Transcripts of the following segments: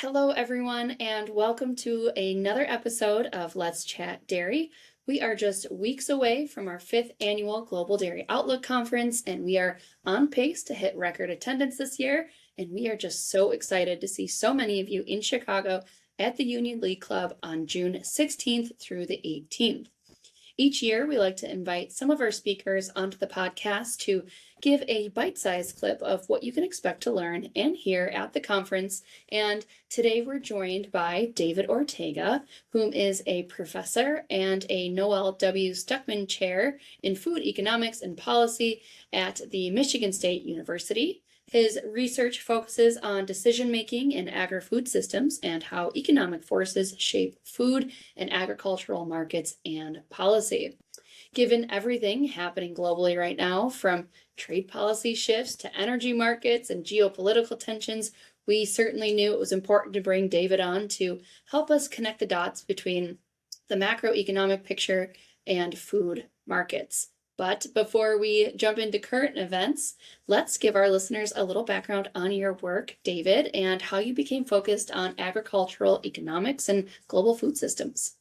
Hello, everyone, and welcome to another episode of Let's Chat Dairy. We are just weeks away from our 5th annual Global Dairy Outlook Conference, and we are on pace to hit record attendance this year. And we are just so excited to see so many of you in Chicago at the Union League Club on June 16th through the 18th. Each year, we like to invite some of our speakers onto the podcast to give a bite-sized clip of what you can expect to learn and hear at the conference. And today we're joined by David Ortega, whom is a professor and a Noel W. Stuckman Chair in Food Economics and Policy at the Michigan State University. His research focuses on decision-making in agri-food systems and how economic forces shape food and agricultural markets and policy. Given everything happening globally right now, from trade policy shifts to energy markets and geopolitical tensions, we certainly knew it was important to bring David on to help us connect the dots between the macroeconomic picture and food markets. But before we jump into current events, let's give our listeners a little background on your work, David, and how you became focused on agricultural economics and global food systems.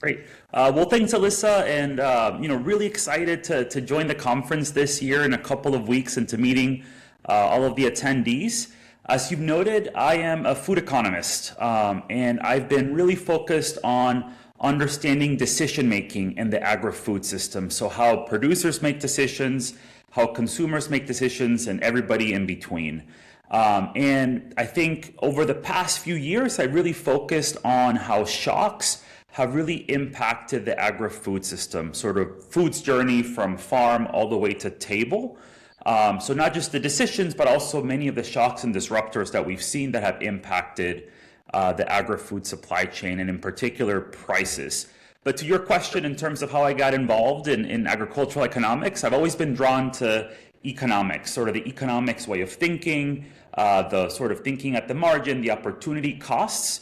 Great. Well, thanks, Alyssa, and really excited to join the conference this year in a couple of weeks and to meeting all of the attendees. As you've noted, I am a food economist, and I've been really focused on understanding decision-making in the agri-food system. So how producers make decisions, how consumers make decisions, and everybody in between. And I think over the past few years, I really focused on how shocks have really impacted the agri-food system, sort of food's journey from farm all the way to table. So not just the decisions, but also many of the shocks and disruptors that we've seen that have impacted the agri-food supply chain, and in particular prices. But to your question in terms of how I got involved in agricultural economics, I've always been drawn to economics, sort of the economics way of thinking, the sort of thinking at the margin, the opportunity costs.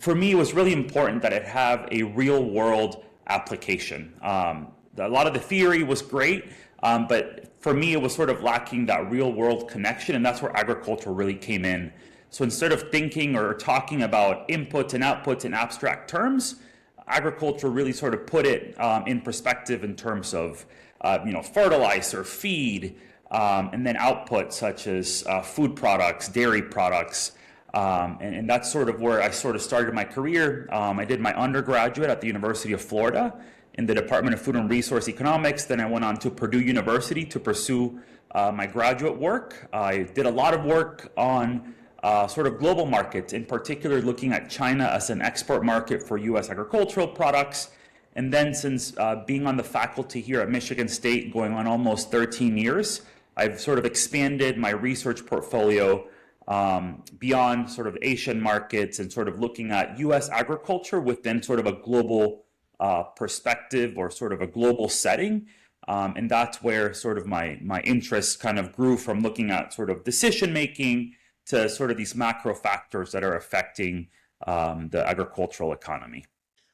For me, it was really important that it have a real world application. A lot of the theory was great, but for me, it was sort of lacking that real world connection, and that's where agriculture really came in. So instead of thinking or talking about inputs and outputs in abstract terms, agriculture really sort of put it in perspective in terms of fertilizer, feed, and then output such as food products, dairy products. And that's sort of where I sort of started my career. I did my undergraduate at the University of Florida in the Department of Food and Resource Economics. Then I went on to Purdue University to pursue my graduate work. I did a lot of work on sort of global markets, in particular looking at China as an export market for U.S. agricultural products. And then since being on the faculty here at Michigan State going on almost 13 years, I've sort of expanded my research portfolio beyond sort of Asian markets and sort of looking at U.S. agriculture within sort of a global perspective or sort of a global setting. And that's where sort of my interest kind of grew from looking at sort of decision making to sort of these macro factors that are affecting the agricultural economy.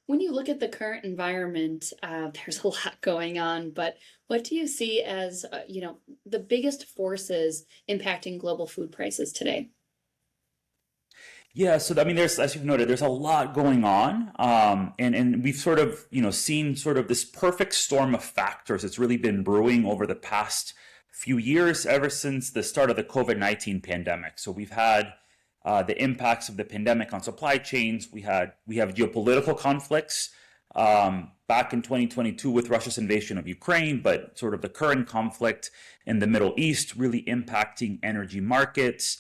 When you look at the current environment, there's a lot going on, but what do you see as, the biggest forces impacting global food prices today? Yeah, so I mean, as you've noted, there's a lot going on, and we've sort of, seen sort of this perfect storm of factors that's really been brewing over the past few years, ever since the start of the COVID-19 pandemic. So we've had the impacts of the pandemic on supply chains. We have geopolitical conflicts back in 2022 with Russia's invasion of Ukraine, but sort of the current conflict in the Middle East really impacting energy markets,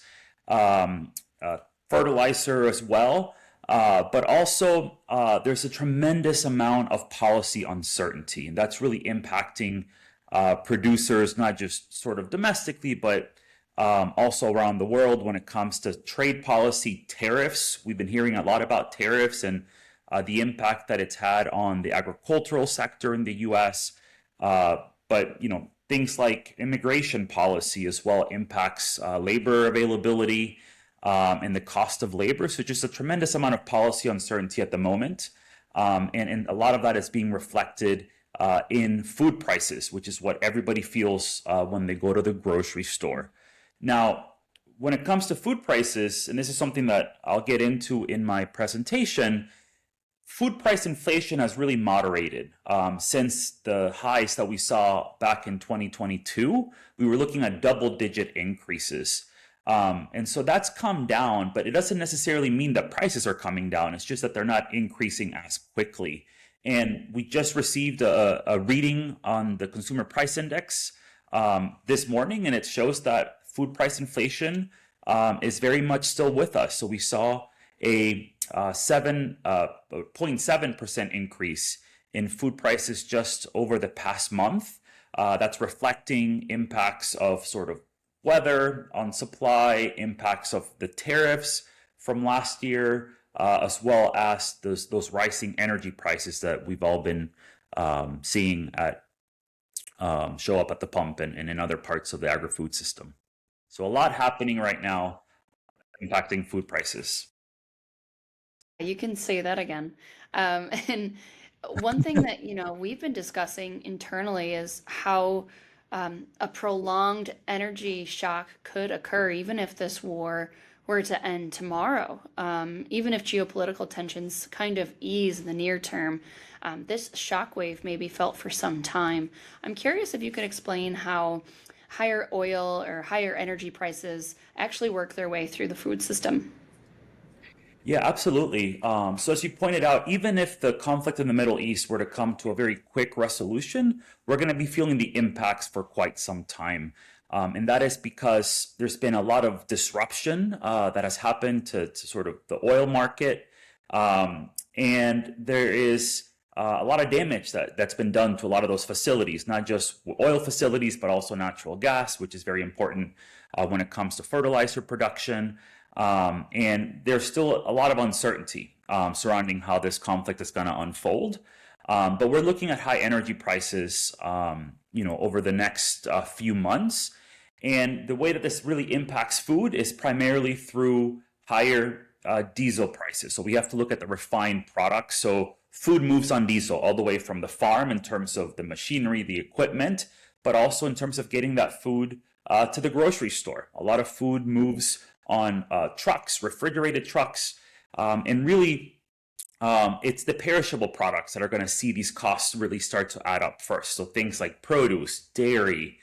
fertilizer as well. But also there's a tremendous amount of policy uncertainty, and that's really impacting producers, not just sort of domestically, but also around the world when it comes to trade policy, tariffs. We've been hearing a lot about tariffs and the impact that it's had on the agricultural sector in the U.S. But things like immigration policy as well impacts labor availability and the cost of labor. So just a tremendous amount of policy uncertainty at the moment. And a lot of that is being reflected in food prices, which is what everybody feels when they go to the grocery store. Now, when it comes to food prices, and this is something that I'll get into in my presentation, food price inflation has really moderated since the highs that we saw back in 2022. We were looking at double-digit increases. And so that's come down, but it doesn't necessarily mean that prices are coming down. It's just that they're not increasing as quickly. And we just received a reading on the Consumer Price Index this morning, and it shows that food price inflation is very much still with us. So we saw a 0.7% increase in food prices just over the past month. That's reflecting impacts of sort of weather on supply, impacts of the tariffs from last year, as well as those rising energy prices that we've all been seeing show up at the pump and in other parts of the agri-food system. So a lot happening right now impacting food prices. You can say that again. And one thing that, we've been discussing internally is how a prolonged energy shock could occur, even if this war were to end tomorrow. Even if geopolitical tensions kind of ease in the near term, this shockwave may be felt for some time. I'm curious if you could explain how higher oil or higher energy prices actually work their way through the food system. Yeah, absolutely. So as you pointed out, even if the conflict in the Middle East were to come to a very quick resolution, we're going to be feeling the impacts for quite some time. And that is because there's been a lot of disruption that has happened to sort of the oil market. And there is a lot of damage that's been done to a lot of those facilities, not just oil facilities, but also natural gas, which is very important when it comes to fertilizer production. And there's still a lot of uncertainty surrounding how this conflict is going to unfold. But we're looking at high energy prices, over the next few months. And the way that this really impacts food is primarily through higher diesel prices. So we have to look at the refined products. So food moves on diesel all the way from the farm in terms of the machinery, the equipment, but also in terms of getting that food to the grocery store. A lot of food moves on trucks, refrigerated trucks, and really it's the perishable products that are going to see these costs really start to add up first. So things like produce, dairy,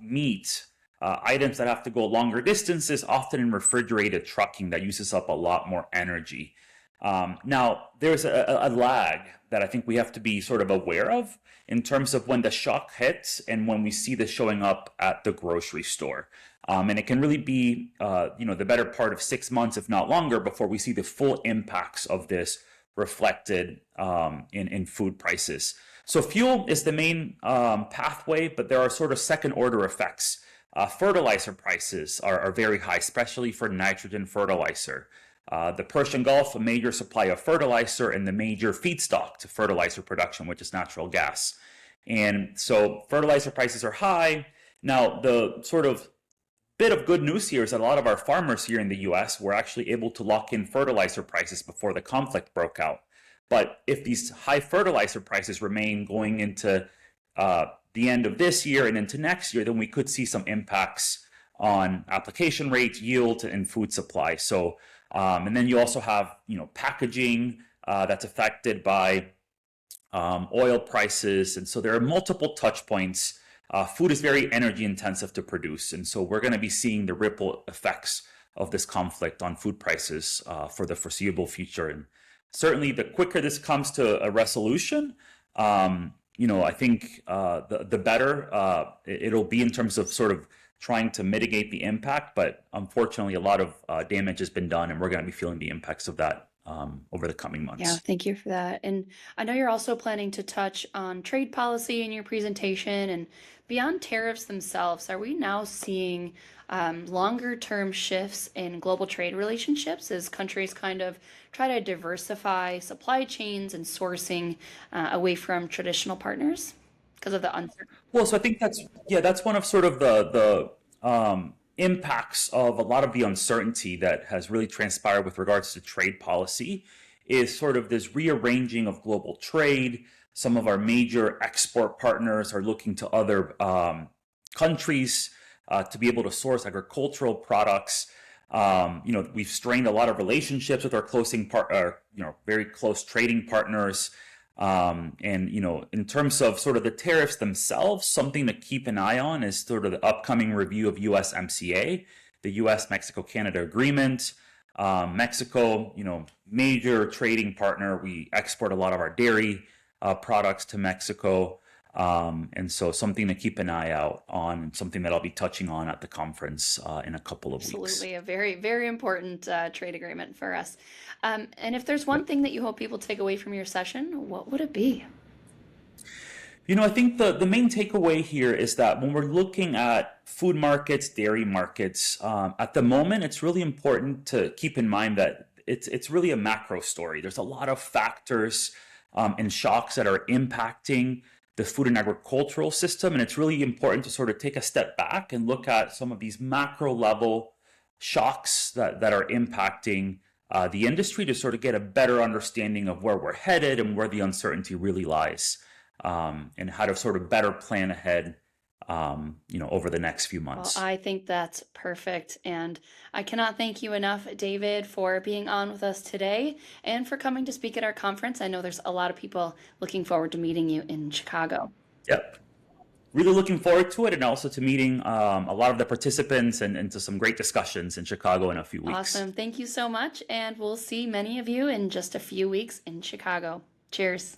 meat, items that have to go longer distances, often in refrigerated trucking that uses up a lot more energy. Now, there's a lag that I think we have to be sort of aware of in terms of when the shock hits and when we see this showing up at the grocery store. And it can really be, the better part of 6 months, if not longer, before we see the full impacts of this reflected in food prices. So fuel is the main pathway, but there are sort of second order effects. Fertilizer prices are very high, especially for nitrogen fertilizer. The Persian Gulf, a major supply of fertilizer and the major feedstock to fertilizer production, which is natural gas. And so fertilizer prices are high. Now, the sort of bit of good news here is that a lot of our farmers here in the US were actually able to lock in fertilizer prices before the conflict broke out. But if these high fertilizer prices remain going into the end of this year and into next year, then we could see some impacts on application rates, yield, and food supply. So, and then you also have, packaging that's affected by oil prices. And so there are multiple touch points. Food is very energy intensive to produce. And so we're going to be seeing the ripple effects of this conflict on food prices for the foreseeable future. And certainly the quicker this comes to a resolution, I think the better it'll be in terms of sort of trying to mitigate the impact. But unfortunately, a lot of damage has been done, and we're going to be feeling the impacts of that over the coming Yeah, months. thank you for that. And I know you're also planning to touch on trade policy in your presentation and beyond tariffs themselves. Are we now seeing longer term shifts in global trade relationships as countries kind of try to diversify supply chains and sourcing away from traditional partners because of the uncertainty? Well, so I think that's one of sort of the impacts of a lot of the uncertainty that has really transpired with regards to trade policy is sort of this rearranging of global trade. Some of our major export partners are looking to other countries to be able to source agricultural products. We've strained a lot of relationships with our very close trading partners. In terms of sort of the tariffs themselves, something to keep an eye on is sort of the upcoming review of USMCA, the US-Mexico-Canada agreement. Mexico, major trading partner. We export a lot of our dairy products to Mexico. And so something to keep an eye out on, something that I'll be touching on at the conference in a couple of weeks. Absolutely, a very, very important trade agreement for us. And if there's one thing that you hope people take away from your session, what would it be? I think the main takeaway here is that when we're looking at food markets, dairy markets, at the moment, it's really important to keep in mind that it's really a macro story. There's a lot of factors and shocks that are impacting the food and agricultural system, and it's really important to sort of take a step back and look at some of these macro level shocks that are impacting the industry to sort of get a better understanding of where we're headed and where the uncertainty really lies. And how to sort of better plan ahead, over the next few months. Well, I think that's perfect. And I cannot thank you enough, David, for being on with us today and for coming to speak at our conference. I know there's a lot of people looking forward to meeting you in Chicago. Yep. Really looking forward to it, and also to meeting a lot of the participants and to some great discussions in Chicago in a few weeks. Awesome. Thank you so much. And we'll see many of you in just a few weeks in Chicago. Cheers.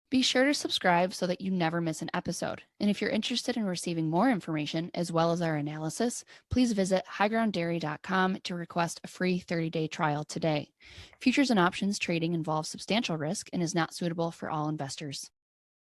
Be sure to subscribe so that you never miss an episode. And if you're interested in receiving more information, as well as our analysis, please visit highgrounddairy.com to request a free 30-day trial today. Futures and options trading involves substantial risk and is not suitable for all investors.